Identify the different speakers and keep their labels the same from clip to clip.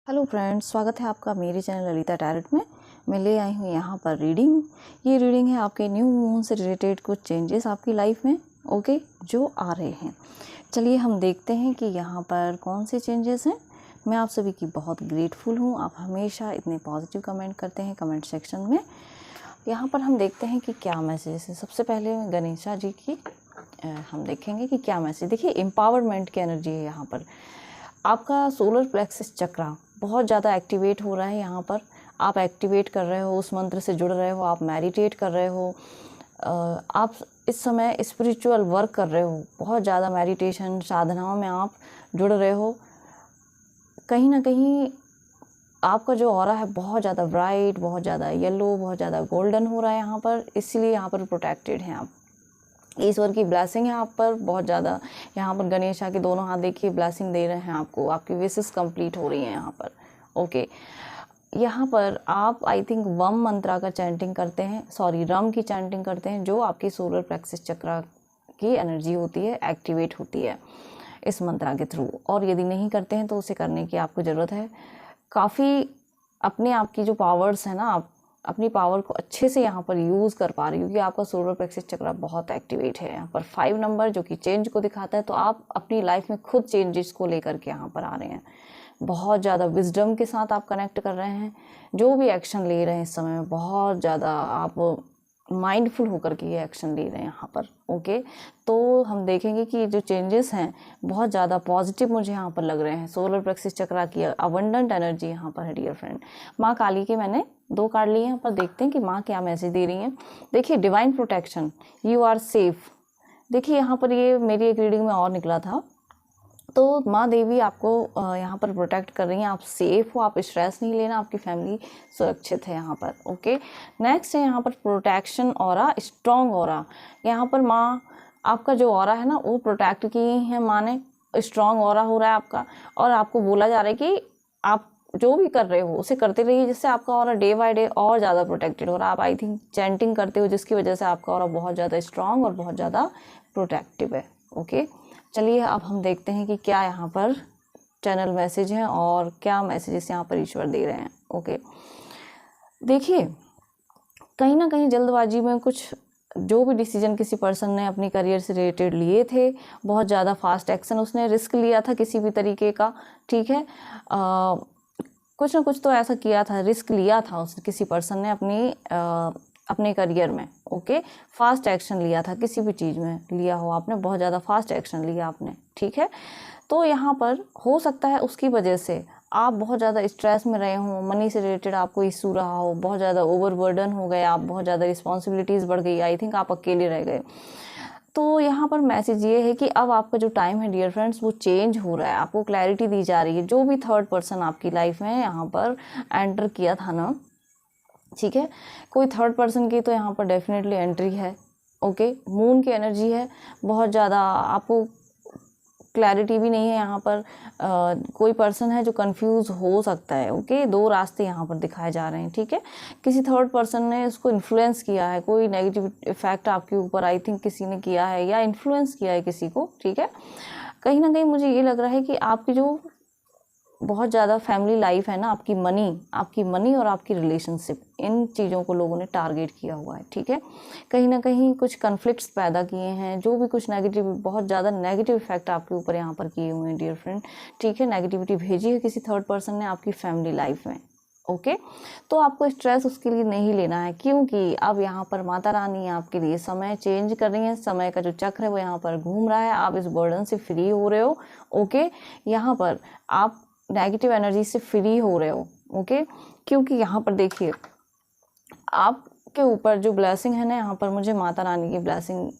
Speaker 1: Hello friends, स्वागत है आपका मेरे चैनल ललिता टैरोट में। मैं ले आई हूँ यहाँ पर रीडिंग। ये रीडिंग है आपके न्यू मून से रिलेटेड कुछ चेंजेस आपकी लाइफ में जो आ रहे हैं। चलिए हम देखते हैं कि यहाँ पर कौन से चेंजेस हैं। मैं आप सभी की बहुत ग्रेटफुल हूँ, आप हमेशा इतने पॉजिटिव कमेंट करते हैं कमेंट सेक्शन में। यहाँ पर हम देखते हैं कि क्या मैसेज है। सबसे पहले गणेशा जी की हम देखेंगे कि क्या मैसेज। देखिए, एम्पावरमेंट की एनर्जी है यहाँ पर। आपका सोलर प्लेक्सस चक्रा बहुत ज़्यादा एक्टिवेट हो रहा है। यहाँ पर आप एक्टिवेट कर रहे हो, उस मंत्र से जुड़ रहे हो, आप मेडिटेट कर रहे हो, आप इस समय स्पिरिचुअल वर्क कर रहे हो, बहुत ज़्यादा मेडिटेशन साधनाओं में आप जुड़ रहे हो। कहीं ना कहीं आपका जो ऑरा है बहुत ज़्यादा ब्राइट, बहुत ज़्यादा येलो, बहुत ज़्यादा गोल्डन हो रहा है यहाँ पर। इसलिए यहाँ पर प्रोटेक्टेड हैं आप। ईश्वर की ब्लेसिंग है आप पर बहुत ज़्यादा। यहाँ पर गणेशा के दोनों हाथ देखिए ब्लेसिंग दे रहे हैं आपको, आपकी विशेस कंप्लीट हो रही हैं यहाँ पर। ओके, यहाँ पर आप आई थिंक वम मंत्रा का चैंटिंग करते हैं, सॉरी रम की चैंटिंग करते हैं, जो आपकी सोलर प्लेक्सस चक्रा की एनर्जी होती है, एक्टिवेट होती है इस मंत्रा के थ्रू। और यदि नहीं करते हैं तो उसे करने की आपको ज़रूरत है। काफ़ी अपने आप की जो पावर्स है ना, आप अपनी पावर को अच्छे से यहाँ पर यूज़ कर पा रही हो, क्योंकि आपका सोलर प्लेक्सस चक्र बहुत एक्टिवेट है। यहाँ पर 5 नंबर जो कि चेंज को दिखाता है, तो आप अपनी लाइफ में खुद चेंजेस को लेकर के यहाँ पर आ रहे हैं। बहुत ज़्यादा विजडम के साथ आप कनेक्ट कर रहे हैं। जो भी एक्शन ले रहे हैं इस समय में, बहुत ज़्यादा आप माइंडफुल होकर के ये एक्शन ले रहे हैं यहाँ पर। ओके, तो हम देखेंगे कि जो चेंजेस हैं बहुत ज़्यादा पॉजिटिव मुझे यहाँ पर लग रहे हैं। सोलर प्लेक्सस चक्र की अबंडेंट एनर्जी यहाँ पर है डियर फ्रेंड। माँ काली के मैंने 2 कार्ड लिए। यहाँ पर देखते हैं कि माँ क्या मैसेज दे रही हैं। देखिए, divine protection, you are safe. देखिए यहाँ पर ये मेरी एक रीडिंग में और निकला था, तो माँ देवी आपको यहाँ पर प्रोटेक्ट कर रही हैं। आप सेफ हो, आप स्ट्रेस नहीं लेना, आपकी फैमिली सुरक्षित है यहाँ पर। ओके, नेक्स्ट है यहाँ पर प्रोटेक्शन ऑरा, स्ट्रॉन्ग ऑरा। यहाँ पर माँ आपका जो ऑरा है ना वो प्रोटेक्ट की है माँ ने, स्ट्रॉन्ग ऑरा हो रहा है आपका। और आपको बोला जा रहा है कि आप जो भी कर रहे हो उसे करते रहिए, जिससे आपका ऑरा डे बाय डे और ज़्यादा प्रोटेक्टेड हो रहा है। आप आई थिंक चैंटिंग करते हो, जिसकी वजह से आपका ऑरा बहुत ज़्यादा स्ट्रॉन्ग और बहुत ज़्यादा प्रोटेक्टिव है। ओके, चलिए अब हम देखते हैं कि क्या यहाँ पर चैनल मैसेज हैं और क्या मैसेजेस यहाँ पर ईश्वर दे रहे हैं। ओके, देखिए कहीं ना कहीं जल्दबाजी में कुछ जो भी डिसीजन किसी पर्सन ने अपनी करियर से रिलेटेड लिए थे, बहुत ज़्यादा फास्ट एक्शन उसने रिस्क लिया था किसी भी तरीके का। ठीक है, कुछ ना कुछ तो ऐसा किया था, रिस्क लिया था उसने, किसी पर्सन ने अपने करियर में। ओके, फास्ट एक्शन लिया था, किसी भी चीज़ में लिया हो आपने, बहुत ज़्यादा फास्ट एक्शन लिया आपने। ठीक है, तो यहाँ पर हो सकता है उसकी वजह से आप बहुत ज़्यादा स्ट्रेस में रहे हो, मनी से रिलेटेड आपको इशू रहा हो, बहुत ज़्यादा ओवरबर्डन हो गए आप, बहुत ज़्यादा रिस्पॉन्सिबिलिटीज़ बढ़ गई, आई थिंक आप अकेले रह गए। तो यहाँ पर मैसेज ये है कि अब आपका जो टाइम है डियर फ्रेंड्स वो चेंज हो रहा है, आपको क्लैरिटी दी जा रही है। जो भी थर्ड पर्सन आपकी लाइफ में यहाँ पर एंटर किया था ना, ठीक है, कोई थर्ड पर्सन की तो यहाँ पर डेफिनेटली एंट्री है। ओके, मून की एनर्जी है, बहुत ज़्यादा आपको क्लैरिटी भी नहीं है यहाँ पर। कोई पर्सन है जो कंफ्यूज हो सकता है। ओके, 2 रास्ते यहाँ पर दिखाए जा रहे हैं। ठीक है, किसी थर्ड पर्सन ने उसको इन्फ्लुएंस किया है, कोई नेगेटिव इफेक्ट आपके ऊपर आई थिंक किसी ने किया है या इन्फ्लुएंस किया है किसी को। ठीक है, कहीं ना कहीं मुझे ये लग रहा है कि आपकी जो बहुत ज़्यादा फैमिली लाइफ है ना, आपकी मनी और आपकी रिलेशनशिप, इन चीज़ों को लोगों ने टारगेट किया हुआ है। ठीक है, कहीं ना कहीं कुछ कन्फ्लिक्ट्स पैदा किए हैं, जो भी कुछ नेगेटिव, बहुत ज़्यादा नेगेटिव इफेक्ट आपके ऊपर यहाँ पर किए हुए हैं डियर फ्रेंड। ठीक है, नेगेटिविटी भेजी है किसी थर्ड पर्सन ने आपकी फैमिली लाइफ में। ओके, तो आपको स्ट्रेस उसके लिए नहीं लेना है, क्योंकि अब यहाँ पर माता रानी आपके लिए समय चेंज कर रही है। समय का जो चक्र है वो यहाँ पर घूम रहा है, आप इस बर्डन से फ्री हो रहे हो। ओके, यहाँ पर आप नेगेटिव एनर्जी से फ्री हो रहे हो। ओके, क्योंकि यहाँ पर देखिए आपके ऊपर जो ब्लेसिंग है ना, यहाँ पर मुझे माता रानी की ब्लेसिंग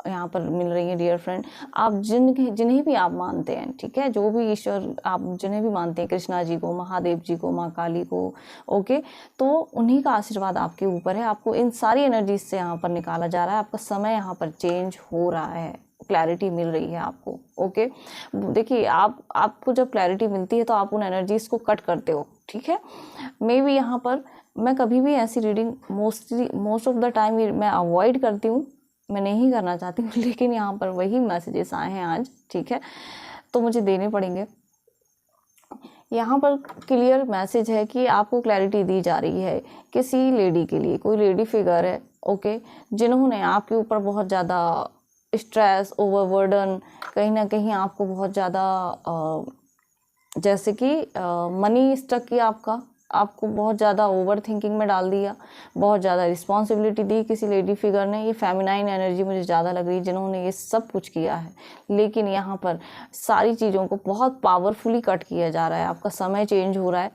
Speaker 1: यहाँ पर मिल रही है डियर फ्रेंड। आप जिन्हें भी आप मानते हैं, ठीक है, जो भी ईश्वर आप जिन्हें भी मानते हैं, कृष्णा जी को, महादेव जी को, माँ काली को, ओके, तो उन्हीं का आशीर्वाद आपके ऊपर है। आपको इन सारी एनर्जी से यहाँ पर निकाला जा रहा है, आपका समय यहाँ पर चेंज हो रहा है, क्लैरिटी मिल रही है आपको। ओके, देखिए आपको जब क्लैरिटी मिलती है तो आप उन एनर्जीज को कट करते हो। ठीक है, मे बी यहाँ पर मैं कभी भी ऐसी reading most of the time मैं अवॉइड करती हूँ, मैं नहीं करना चाहती हूँ, लेकिन यहाँ पर वही मैसेजेस आए हैं आज। ठीक है, तो मुझे देने पड़ेंगे। यहाँ पर क्लियर मैसेज है कि आपको क्लैरिटी दी जा रही है किसी लेडी के लिए, कोई लेडी फिगर है, ओके, जिन्होंने आपके ऊपर बहुत ज़्यादा स्ट्रेस, ओवरबर्डन, कहीं ना कहीं आपको बहुत ज़्यादा जैसे कि मनी स्टक किया आपको बहुत ज़्यादा ओवर थिंकिंग में डाल दिया, बहुत ज़्यादा रिस्पॉन्सिबिलिटी दी किसी लेडी फिगर ने। ये फेमिनाइन एनर्जी मुझे ज़्यादा लग रही है जिन्होंने ये सब कुछ किया है। लेकिन यहाँ पर सारी चीज़ों को बहुत पावरफुली कट किया जा रहा है, आपका समय चेंज हो रहा है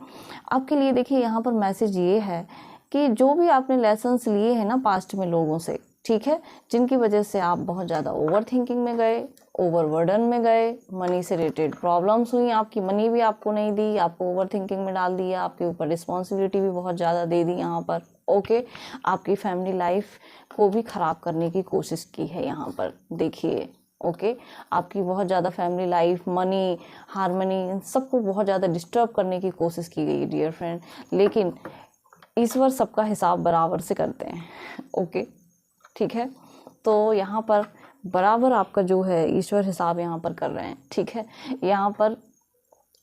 Speaker 1: आपके लिए। देखिए यहाँ पर मैसेज ये है कि जो भी आपने लेसन्स लिए हैं ना पास्ट में लोगों से, ठीक है, जिनकी वजह से आप बहुत ज़्यादा ओवर थिंकिंग में गए, ओवरबर्डन में गए, मनी से रिलेटेड प्रॉब्लम्स हुई, आपकी मनी भी आपको नहीं दी, आपको ओवर थिंकिंग में डाल दिया, आपके ऊपर रिस्पॉन्सिबिलिटी भी बहुत ज़्यादा दे दी यहाँ पर, ओके, आपकी फैमिली लाइफ को भी ख़राब करने की कोशिश की है यहाँ पर। देखिए ओके, आपकी बहुत ज़्यादा फैमिली लाइफ, मनी, हारमनी, इन सबको बहुत ज़्यादा डिस्टर्ब करने की कोशिश की गई डियर फ्रेंड। लेकिन ईश्वर सबका हिसाब बराबर से करते हैं, ओके, ठीक है। तो यहाँ पर बराबर आपका जो है ईश्वर हिसाब यहाँ पर कर रहे हैं, ठीक है। यहाँ पर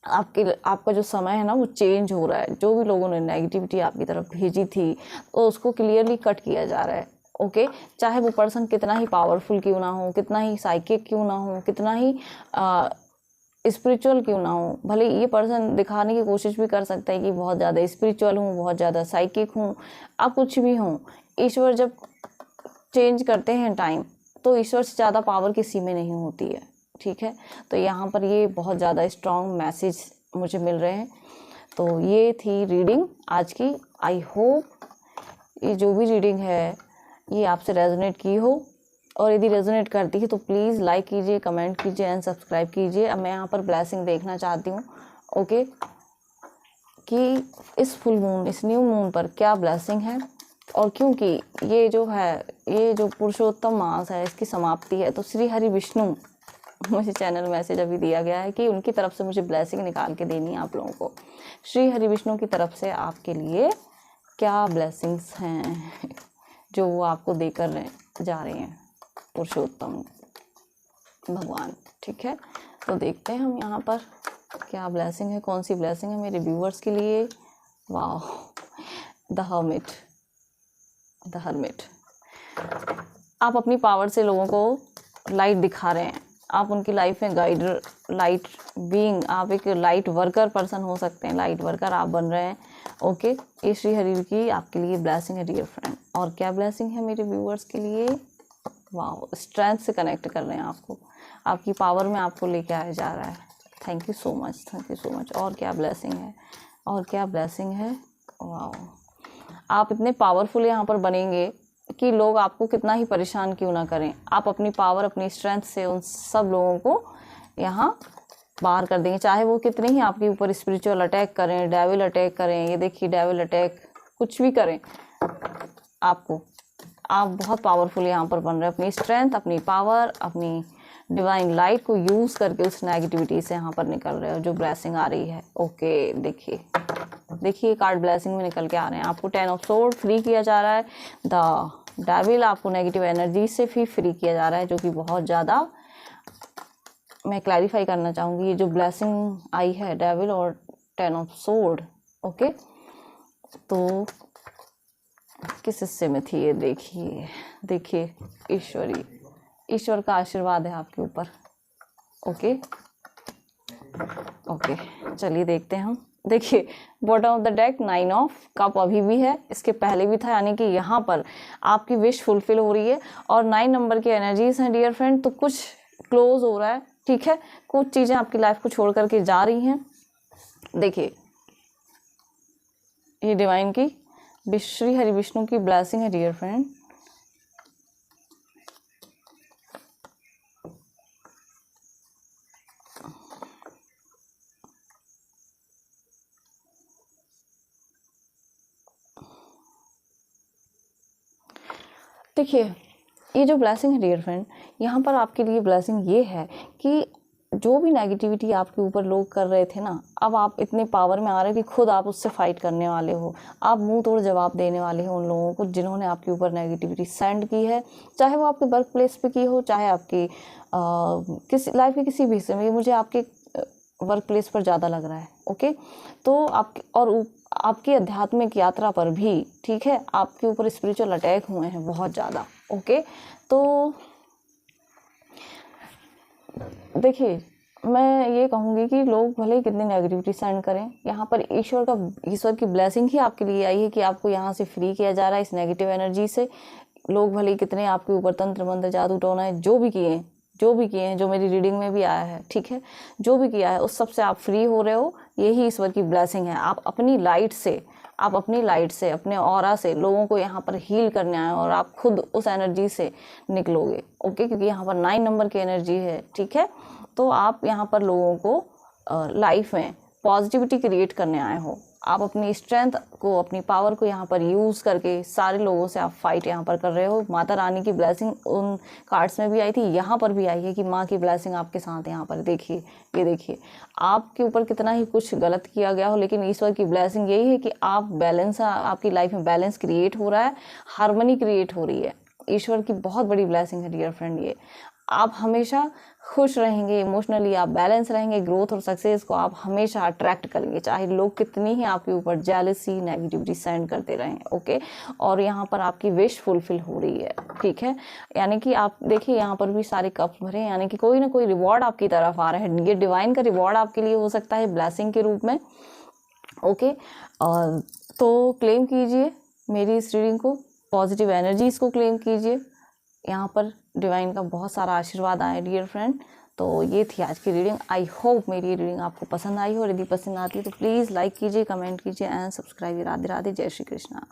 Speaker 1: आपका जो समय है ना वो चेंज हो रहा है। जो भी लोगों ने नेगेटिविटी आपकी तरफ भेजी थी तो उसको क्लियरली कट किया जा रहा है, ओके। चाहे वो पर्सन कितना ही पावरफुल क्यों ना हो, कितना ही साइकिक क्यों ना हो, कितना ही स्पिरिचुअल क्यों ना हो, भले ये पर्सन दिखाने की कोशिश भी कर सकता है कि बहुत ज़्यादा स्पिरिचुअल हूँ, बहुत ज़्यादा साइकिक हूँ, आप कुछ भी हों, ईश्वर जब चेंज करते हैं टाइम तो ईश्वर से ज़्यादा पावर किसी में नहीं होती है, ठीक है। तो यहाँ पर ये बहुत ज़्यादा स्ट्रॉन्ग मैसेज मुझे मिल रहे हैं। तो ये थी रीडिंग आज की। आई होप ये जो भी रीडिंग है ये आपसे रेजोनेट की हो, और यदि रेजोनेट करती है तो प्लीज़ लाइक कीजिए, कमेंट कीजिए एंड सब्सक्राइब कीजिए। अब मैं यहाँ पर ब्लेसिंग देखना चाहती हूँ, ओके, कि इस फुल मून, इस न्यू मून पर क्या ब्लेसिंग है। और क्योंकि ये जो है, ये जो पुरुषोत्तम मास है, इसकी समाप्ति है, तो श्री हरि विष्णु, मुझे चैनल मैसेज अभी दिया गया है कि उनकी तरफ से मुझे ब्लेसिंग निकाल के देनी है आप लोगों को। श्री हरि विष्णु की तरफ से आपके लिए क्या ब्लेसिंग्स हैं जो वो आपको देकर जा रहे हैं पुरुषोत्तम भगवान, ठीक है। तो देखते हैं हम यहाँ पर क्या ब्लेसिंग है, कौन सी ब्लेसिंग है मेरे व्यूअर्स के लिए। वाह, द हर्मिट। आप अपनी पावर से लोगों को लाइट दिखा रहे हैं, आप उनकी लाइफ में गाइडर, लाइट बीइंग, आप एक लाइट वर्कर पर्सन हो सकते हैं, लाइट वर्कर आप बन रहे हैं, ओके। ये श्री हरि की आपके लिए ब्लेसिंग है डियर फ्रेंड। और क्या ब्लेसिंग है मेरे व्यूअर्स के लिए। वाह, स्ट्रेंथ से कनेक्ट कर रहे हैं आपको, आपकी पावर में आपको लेके आया जा रहा है। Thank you so much, thank you so much. और क्या ब्लेसिंग है, और क्या ब्लेसिंग है। वाह, आप इतने पावरफुल यहाँ पर बनेंगे कि लोग आपको कितना ही परेशान क्यों ना करें, आप अपनी पावर, अपनी स्ट्रेंथ से उन सब लोगों को यहाँ बाहर कर देंगे, चाहे वो कितने ही आपके ऊपर स्पिरिचुअल अटैक करें, डेविल अटैक करें। ये देखिए डेविल अटैक कुछ भी करें आपको, आप बहुत पावरफुल यहाँ पर बन रहे हैं। अपनी स्ट्रेंथ, अपनी पावर, अपनी डिवाइन लाइट को यूज़ करके उस नेगेटिविटी से यहाँ पर निकल रहे हो, जो ब्लेसिंग आ रही है, ओके। देखिए कार्ड ब्लेसिंग में निकल के आ रहे हैं। आपको 10 ऑफ सोर्ड फ्री किया जा रहा है, द डेविल आपको नेगेटिव एनर्जी से भी फ्री किया जा रहा है, जो कि बहुत ज़्यादा, मैं क्लैरिफाई करना चाहूँगी, ये जो ब्लेसिंग आई है डेविल और 10 ऑफ सोर्ड, ओके। तो किस हिस्से में थी ये, देखिए ईश्वर का आशीर्वाद है आपके ऊपर, ओके। चलिए देखते हैं हम। देखिए bottom of the deck 9 of cup अभी भी है, इसके पहले भी था, यानी कि यहाँ पर आपकी विश फुलफिल हो रही है। और 9 नंबर की एनर्जीज हैं डियर फ्रेंड, तो कुछ क्लोज हो रहा है, ठीक है। कुछ चीज़ें आपकी लाइफ को छोड़ करके जा रही हैं। देखिए ये डिवाइन की, श्री हरि विष्णु की ब्लेसिंग है डियर फ्रेंड। देखिए ये जो ब्लेसिंग है डियर फ्रेंड, यहाँ पर आपके लिए ब्लेसिंग ये है कि जो भी नेगेटिविटी आपके ऊपर लोग कर रहे थे ना, अब आप इतने पावर में आ रहे हो कि खुद आप उससे फाइट करने वाले हो। आप मुंह तोड़ जवाब देने वाले हो उन लोगों को जिन्होंने आपके ऊपर नेगेटिविटी सेंड की है, चाहे वो आपके वर्क प्लेस पे की हो, चाहे आपकी किसी लाइफ के किसी भी हिस्से में। मुझे आपके वर्क प्लेस पर ज़्यादा लग रहा है। ओके, तो आपकी आध्यात्मिक यात्रा पर भी, ठीक है, आपके ऊपर स्पिरिचुअल अटैक हुए हैं बहुत ज़्यादा। ओके, तो देखिए, मैं ये कहूँगी कि लोग भले ही कितनी नेगेटिविटी सेंड करें, यहाँ पर ईश्वर की ब्लेसिंग ही आपके लिए आई है कि आपको यहाँ से फ्री किया जा रहा है इस नेगेटिव एनर्जी से। लोग भले ही कितने आपके ऊपर तंत्र मंत्र जादू टोना है जो भी किए हैं, जो मेरी रीडिंग में भी आया है, ठीक है, जो भी किया है उस सब से आप फ्री हो रहे हो, यही ईश्वर की ब्लेसिंग है। आप अपनी लाइट से अपने ऑरा से लोगों को यहाँ पर हील करने आए और आप खुद उस एनर्जी से निकलोगे। ओके, क्योंकि यहाँ पर 9 नंबर की एनर्जी है, ठीक है। तो आप यहाँ पर लोगों को लाइफ में पॉजिटिविटी क्रिएट करने आए हो। आप अपनी स्ट्रेंथ को, अपनी पावर को यहाँ पर यूज़ करके सारे लोगों से आप फाइट यहाँ पर कर रहे हो। माता रानी की ब्लेसिंग उन कार्ड्स में भी आई थी, यहाँ पर भी आई है कि माँ की ब्लेसिंग आपके साथ है। यहाँ पर देखिए, ये देखिए, आपके ऊपर कितना ही कुछ गलत किया गया हो, लेकिन ईश्वर की ब्लेसिंग यही है कि आपकी लाइफ में बैलेंस क्रिएट हो रहा है, हार्मनी क्रिएट हो रही है। ईश्वर की बहुत बड़ी ब्लेसिंग है डियर फ्रेंड ये। आप हमेशा खुश रहेंगे, इमोशनली आप बैलेंस रहेंगे, ग्रोथ और सक्सेस को आप हमेशा अट्रैक्ट करेंगे, चाहे लोग कितनी ही आपके ऊपर जेलसी नेगेटिविटी सेंड करते रहें। ओके, और यहाँ पर आपकी विश फुलफिल हो रही है, ठीक है। यानी कि आप देखिए, यहाँ पर भी सारे कप्स भरे, यानी कि कोई ना कोई रिवॉर्ड आपकी तरफ आ रहा है। ये डिवाइन का रिवॉर्ड आपके लिए हो सकता है ब्लेसिंग के रूप में। ओके, तो क्लेम कीजिए मेरी इस रीडिंग को, पॉजिटिव एनर्जीज को क्लेम कीजिए। यहाँ पर डिवाइन का बहुत सारा आशीर्वाद आया डियर फ्रेंड। तो ये थी आज की रीडिंग। आई होप मेरी रीडिंग आपको पसंद आई हो। यदि पसंद आती है तो प्लीज़ लाइक कीजिए, कमेंट कीजिए एंड सब्सक्राइब। राधे राधे, जय श्री कृष्णा।